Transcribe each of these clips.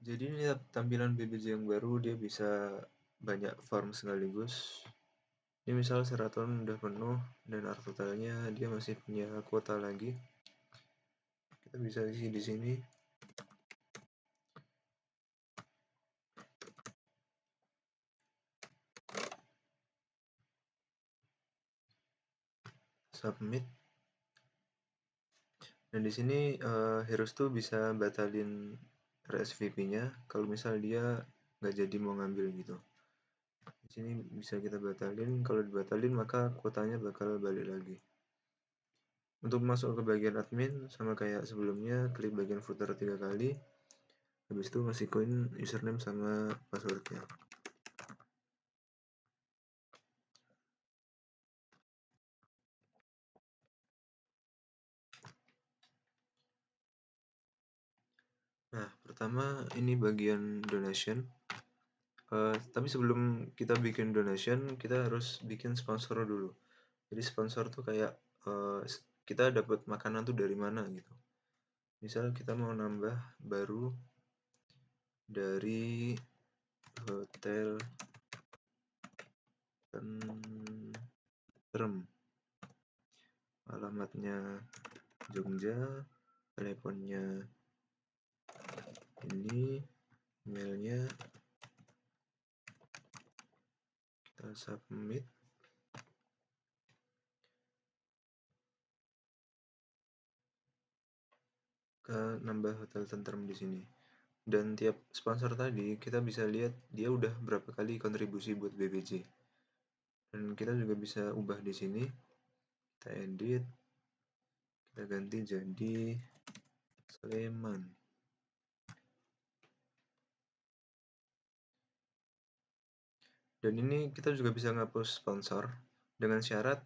Jadi ini tampilan BBJ yang baru, dia bisa banyak form sekaligus. Ini misal Seraton udah penuh dan art totalnya dia masih punya kuota lagi. Kita bisa isi di sini. Submit. Dan di sini Heroes tuh bisa batalin RSVP-nya kalau misal dia nggak jadi mau ngambil gitu. Di sini bisa kita batalin, kalau dibatalin maka kuotanya bakal balik lagi. Untuk masuk ke bagian admin sama kayak sebelumnya, klik bagian footer 3 kali. Habis itu masukin username sama passwordnya. Nah, pertama ini bagian donation. Tapi sebelum kita bikin donation, kita harus bikin sponsor dulu. Jadi sponsor tuh kayak kita dapat makanan tuh dari mana gitu. Misal kita mau nambah baru dari Hotel Tentrem, alamatnya Jogja, teleponnya ini, emailnya, kita submit. Ke nambah Hotel Tentrem di sini. Dan tiap sponsor tadi kita bisa lihat dia udah berapa kali kontribusi buat BBJ. Dan kita juga bisa ubah di sini. Kita edit, kita ganti jadi Sleman. Dan ini kita juga bisa ngapus sponsor dengan syarat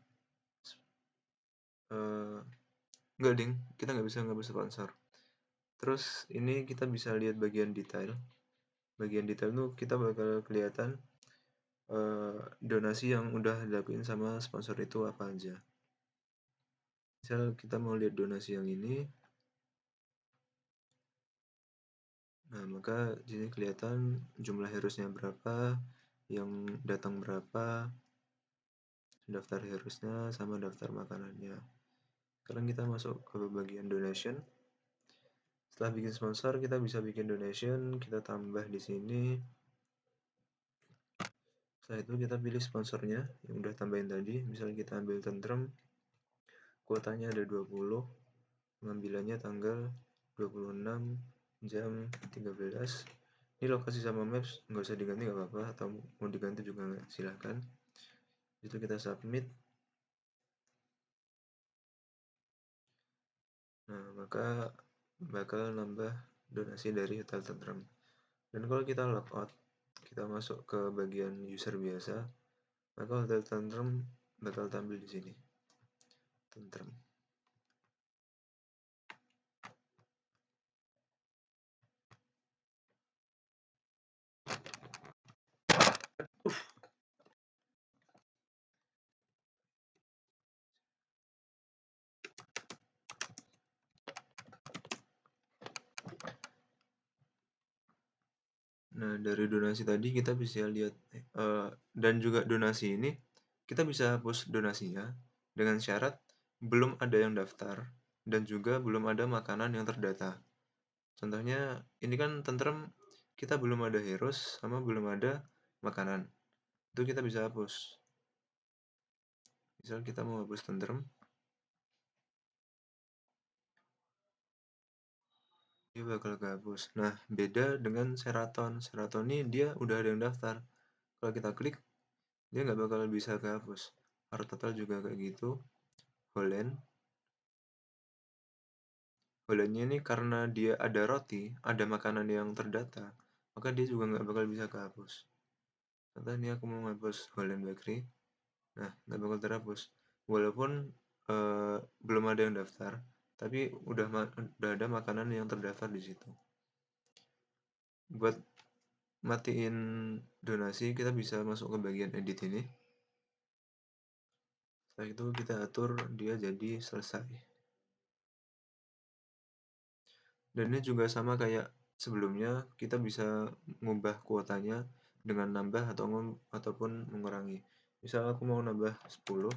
enggak ding, kita nggak bisa ngapus sponsor. Terus ini kita bisa lihat bagian detail. Bagian detail tuh kita bakal kelihatan donasi yang udah dilakuin sama sponsor itu apa aja. Misal kita mau lihat donasi yang ini, nah maka di sini kelihatan jumlah harusnya berapa, yang datang berapa, daftar harusnya sama daftar makanannya. Sekarang kita masuk ke bagian donation. Setelah bikin sponsor, kita bisa bikin donation, kita tambah di sini. Setelah itu kita pilih sponsornya yang udah tambahin tadi. Misalnya kita ambil Tentrem, kuotanya ada 20, pengambilannya tanggal 26 jam 13. Ini lokasi sama maps nggak usah diganti nggak apa-apa, atau mau diganti juga silahkan. Itu kita submit. Nah, maka bakal nambah donasi dari Hotel Tentrem. Dan kalau kita logout, kita masuk ke bagian user biasa, maka Hotel Tentrem bakal tampil di sini. Tentrem. Nah, dari donasi tadi kita bisa lihat dan juga donasi ini kita bisa hapus donasinya dengan syarat belum ada yang daftar dan juga belum ada makanan yang terdata. Contohnya ini kan Tentrem kita belum ada heroes sama belum ada makanan. Itu kita bisa hapus. Misal kita mau hapus Tentrem, dia bakal kehapus. Nah, beda dengan Seraton. Seraton ini dia udah ada yang daftar. Kalau kita klik, dia nggak bakal bisa kehapus. Art total juga kayak gitu. Holland. Hollandnya ini karena dia ada roti, ada makanan yang terdata, maka dia juga nggak bakal bisa kehapus. Contoh ini aku mau ngapus Holland Bakery. Nah, nggak bakal terhapus. Walaupun belum ada yang daftar, tapi udah ada makanan yang terdaftar di situ. Buat matiin donasi, kita bisa masuk ke bagian edit ini. Setelah itu kita atur dia jadi selesai. Dan ini juga sama kayak sebelumnya kita bisa mengubah kuotanya dengan nambah ataupun mengurangi. Misal aku mau nambah 10,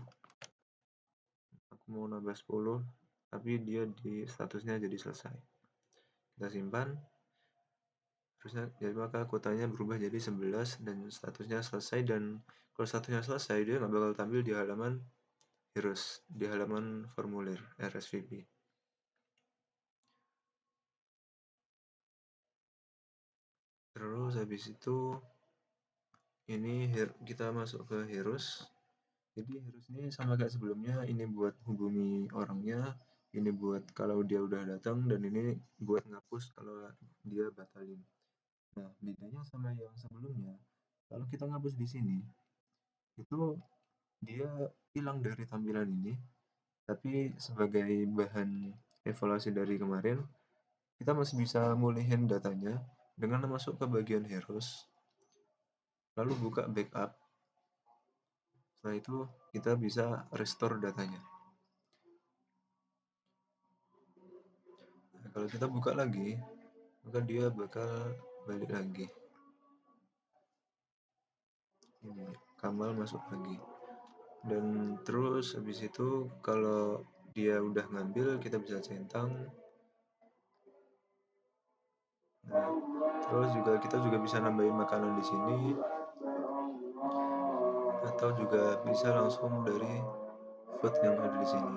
tapi dia di statusnya jadi selesai. Kita simpan, terusnya jadi maka kuotanya berubah jadi 11 dan statusnya selesai, dan kalau statusnya selesai dia nggak bakal tampil di halaman Heroes, di halaman formulir RSVP. Terus habis itu ini kita masuk ke Heroes. Jadi Heroes ini sama kayak sebelumnya, ini buat hubungi orangnya, ini buat kalau dia udah datang, dan ini buat ngapus kalau dia batalin. Nah, bedanya sama yang sebelumnya, kalau kita ngapus di sini, itu dia hilang dari tampilan ini, tapi sebagai bahan evaluasi dari kemarin, kita masih bisa mulihin datanya dengan masuk ke bagian Heroes, lalu buka backup. Setelah itu kita bisa restore datanya. Nah, kalau kita buka lagi, maka dia bakal balik lagi. Ini Kamal masuk lagi. Dan terus habis itu kalau dia udah ngambil, kita bisa centang. Nah, terus kita juga bisa nambahin makanan di sini, atau juga bisa langsung dari food yang ada di sini.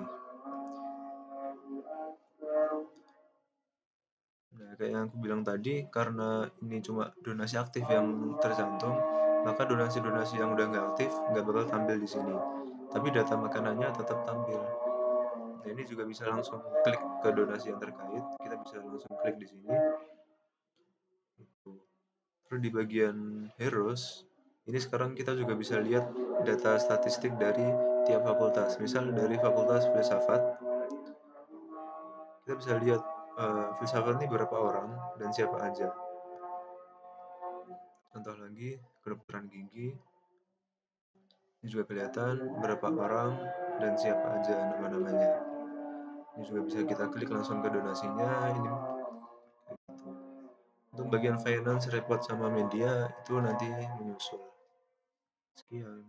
Nah, kayak yang aku bilang tadi, karena ini cuma donasi aktif yang tercantum, maka donasi-donasi yang udah nggak aktif nggak bakal tampil di sini. Tapi data makanannya tetap tampil. Nah, ini juga bisa langsung klik ke donasi yang terkait. Kita bisa langsung klik di sini. Terus di bagian Heroes, ini sekarang kita juga bisa lihat data statistik dari tiap fakultas. Misal dari Fakultas Filsafat, kita bisa lihat filsafat ini berapa orang dan siapa aja. Contoh lagi, kedokteran gigi, ini juga kelihatan berapa orang dan siapa aja nama-namanya. Ini juga bisa kita klik langsung ke donasinya. Ini untuk bagian finance, report sama media itu nanti menyusul. Sekian.